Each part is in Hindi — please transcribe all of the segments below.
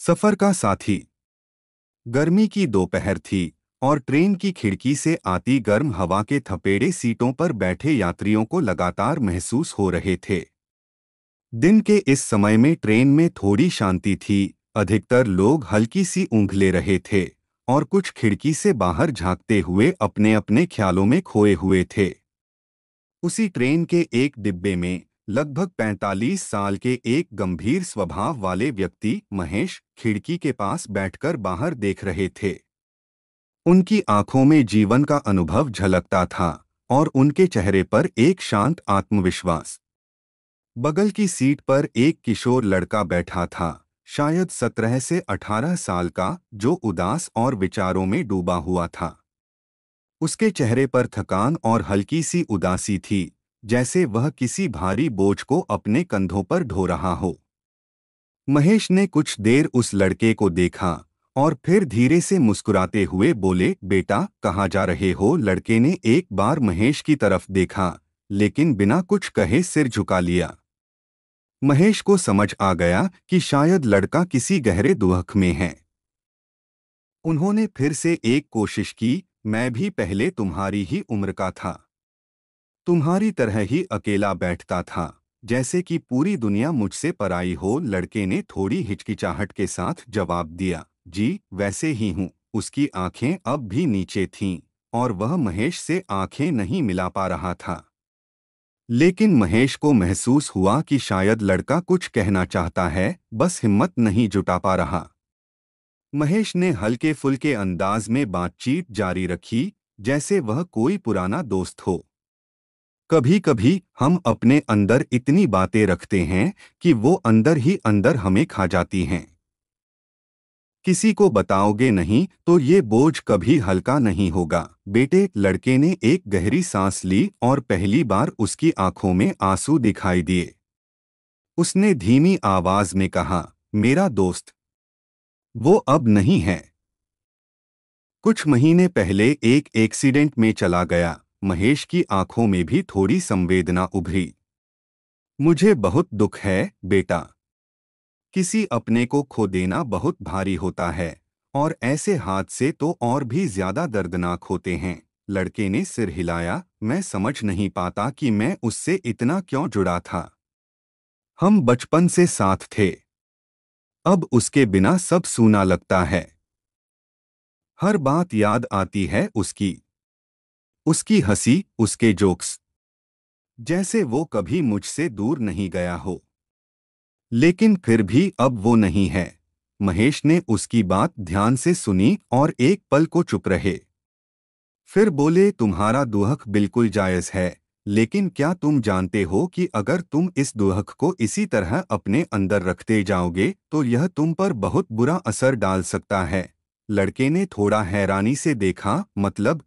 सफर का साथी। गर्मी की दोपहर थी और ट्रेन की खिड़की से आती गर्म हवा के थपेड़े सीटों पर बैठे यात्रियों को लगातार महसूस हो रहे थे। दिन के इस समय में ट्रेन में थोड़ी शांति थी। अधिकतर लोग हल्की सी ऊँघ ले रहे थे और कुछ खिड़की से बाहर झांकते हुए अपने अपने ख्यालों में खोए हुए थे। उसी ट्रेन के एक डिब्बे में लगभग 45 साल के एक गंभीर स्वभाव वाले व्यक्ति महेश खिड़की के पास बैठकर बाहर देख रहे थे। उनकी आंखों में जीवन का अनुभव झलकता था और उनके चेहरे पर एक शांत आत्मविश्वास। बगल की सीट पर एक किशोर लड़का बैठा था, शायद 17 से 18 साल का, जो उदास और विचारों में डूबा हुआ था। उसके चेहरे पर थकान और हल्की सी उदासी थी, जैसे वह किसी भारी बोझ को अपने कंधों पर ढो रहा हो। महेश ने कुछ देर उस लड़के को देखा और फिर धीरे से मुस्कुराते हुए बोले, बेटा, कहाँ जा रहे हो? लड़के ने एक बार महेश की तरफ देखा, लेकिन बिना कुछ कहे सिर झुका लिया। महेश को समझ आ गया कि शायद लड़का किसी गहरे दुख में है। उन्होंने फिर से एक कोशिश की, मैं भी पहले तुम्हारी ही उम्र का था, तुम्हारी तरह ही अकेला बैठता था, जैसे कि पूरी दुनिया मुझसे पराई हो। लड़के ने थोड़ी हिचकिचाहट के साथ जवाब दिया, जी वैसे ही हूँ। उसकी आंखें अब भी नीचे थीं और वह महेश से आंखें नहीं मिला पा रहा था। लेकिन महेश को महसूस हुआ कि शायद लड़का कुछ कहना चाहता है, बस हिम्मत नहीं जुटा पा रहा। महेश ने हल्के फुल्के अंदाज में बातचीत जारी रखी, जैसे वह कोई पुराना दोस्त हो। कभी कभी हम अपने अंदर इतनी बातें रखते हैं कि वो अंदर ही अंदर हमें खा जाती हैं। किसी को बताओगे नहीं तो ये बोझ कभी हल्का नहीं होगा, बेटे। लड़के ने एक गहरी सांस ली और पहली बार उसकी आंखों में आंसू दिखाई दिए। उसने धीमी आवाज में कहा, मेरा दोस्त वो अब नहीं है। कुछ महीने पहले एक एक्सीडेंट में चला गया। महेश की आंखों में भी थोड़ी संवेदना उभरी। मुझे बहुत दुख है, बेटा। किसी अपने को खो देना बहुत भारी होता है और ऐसे हादसे तो और भी ज्यादा दर्दनाक होते हैं। लड़के ने सिर हिलाया, मैं समझ नहीं पाता कि मैं उससे इतना क्यों जुड़ा था। हम बचपन से साथ थे। अब उसके बिना सब सूना लगता है। हर बात याद आती है उसकी, उसकी हंसी, उसके जोक्स, जैसे वो कभी मुझसे दूर नहीं गया हो। लेकिन फिर भी अब वो नहीं है। महेश ने उसकी बात ध्यान से सुनी और एक पल को चुप रहे। फिर बोले, तुम्हारा दुख बिल्कुल जायज है, लेकिन क्या तुम जानते हो कि अगर तुम इस दुख को इसी तरह अपने अंदर रखते जाओगे तो यह तुम पर बहुत बुरा असर डाल सकता है। लड़के ने थोड़ा हैरानी से देखा, मतलब?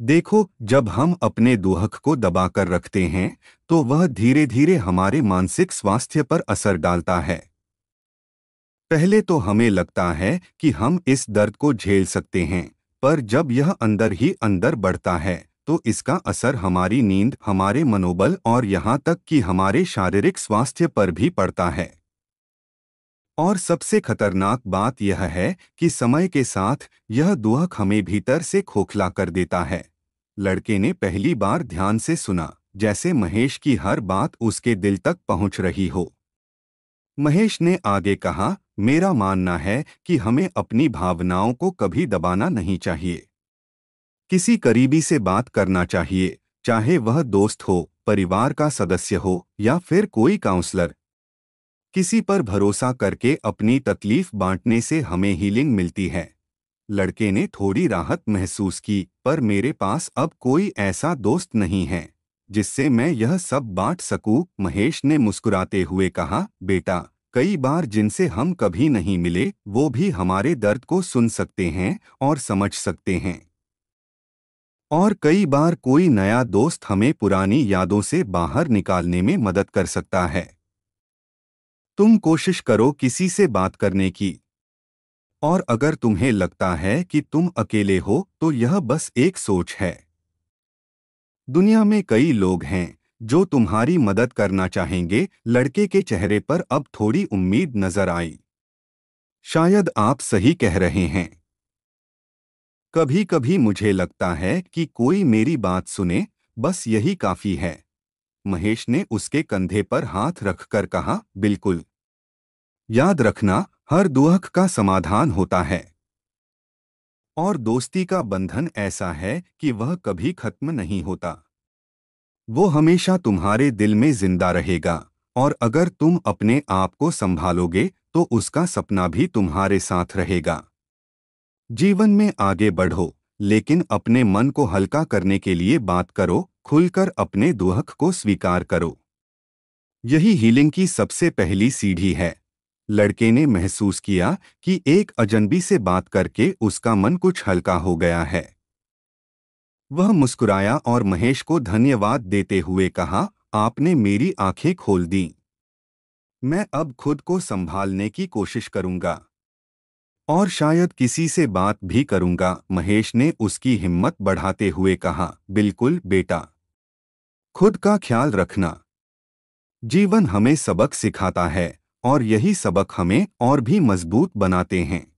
देखो, जब हम अपने दुख को दबा कर रखते हैं तो वह धीरे धीरे हमारे मानसिक स्वास्थ्य पर असर डालता है। पहले तो हमें लगता है कि हम इस दर्द को झेल सकते हैं, पर जब यह अंदर ही अंदर बढ़ता है तो इसका असर हमारी नींद, हमारे मनोबल और यहाँ तक कि हमारे शारीरिक स्वास्थ्य पर भी पड़ता है। और सबसे खतरनाक बात यह है कि समय के साथ यह दुख हमें भीतर से खोखला कर देता है। लड़के ने पहली बार ध्यान से सुना, जैसे महेश की हर बात उसके दिल तक पहुंच रही हो। महेश ने आगे कहा, मेरा मानना है कि हमें अपनी भावनाओं को कभी दबाना नहीं चाहिए। किसी करीबी से बात करना चाहिए, चाहे वह दोस्त हो, परिवार का सदस्य हो या फिर कोई काउंसलर। किसी पर भरोसा करके अपनी तकलीफ बांटने से हमें हीलिंग मिलती है। लड़के ने थोड़ी राहत महसूस की, पर मेरे पास अब कोई ऐसा दोस्त नहीं है जिससे मैं यह सब बांट सकूं। महेश ने मुस्कुराते हुए कहा, बेटा, कई बार जिनसे हम कभी नहीं मिले वो भी हमारे दर्द को सुन सकते हैं और समझ सकते हैं। और कई बार कोई नया दोस्त हमें पुरानी यादों से बाहर निकालने में मदद कर सकता है। तुम कोशिश करो किसी से बात करने की। और अगर तुम्हें लगता है कि तुम अकेले हो तो यह बस एक सोच है। दुनिया में कई लोग हैं जो तुम्हारी मदद करना चाहेंगे। लड़के के चेहरे पर अब थोड़ी उम्मीद नजर आई। शायद आप सही कह रहे हैं। कभी कभी मुझे लगता है कि कोई मेरी बात सुने, बस यही काफी है। महेश ने उसके कंधे पर हाथ रखकर कहा, बिल्कुल। याद रखना, हर दुख का समाधान होता है। और दोस्ती का बंधन ऐसा है कि वह कभी खत्म नहीं होता। वो हमेशा तुम्हारे दिल में जिंदा रहेगा। और अगर तुम अपने आप को संभालोगे तो उसका सपना भी तुम्हारे साथ रहेगा। जीवन में आगे बढ़ो, लेकिन अपने मन को हल्का करने के लिए बात करो, खुलकर अपने दुख को स्वीकार करो। यही हीलिंग की सबसे पहली सीढ़ी है। लड़के ने महसूस किया कि एक अजनबी से बात करके उसका मन कुछ हल्का हो गया है। वह मुस्कुराया और महेश को धन्यवाद देते हुए कहा, आपने मेरी आंखें खोल दी। मैं अब खुद को संभालने की कोशिश करूंगा। और शायद किसी से बात भी करूंगा। महेश ने उसकी हिम्मत बढ़ाते हुए कहा, बिल्कुल बेटा। खुद का ख्याल रखना। जीवन हमें सबक सिखाता है और यही सबक हमें और भी मजबूत बनाते हैं।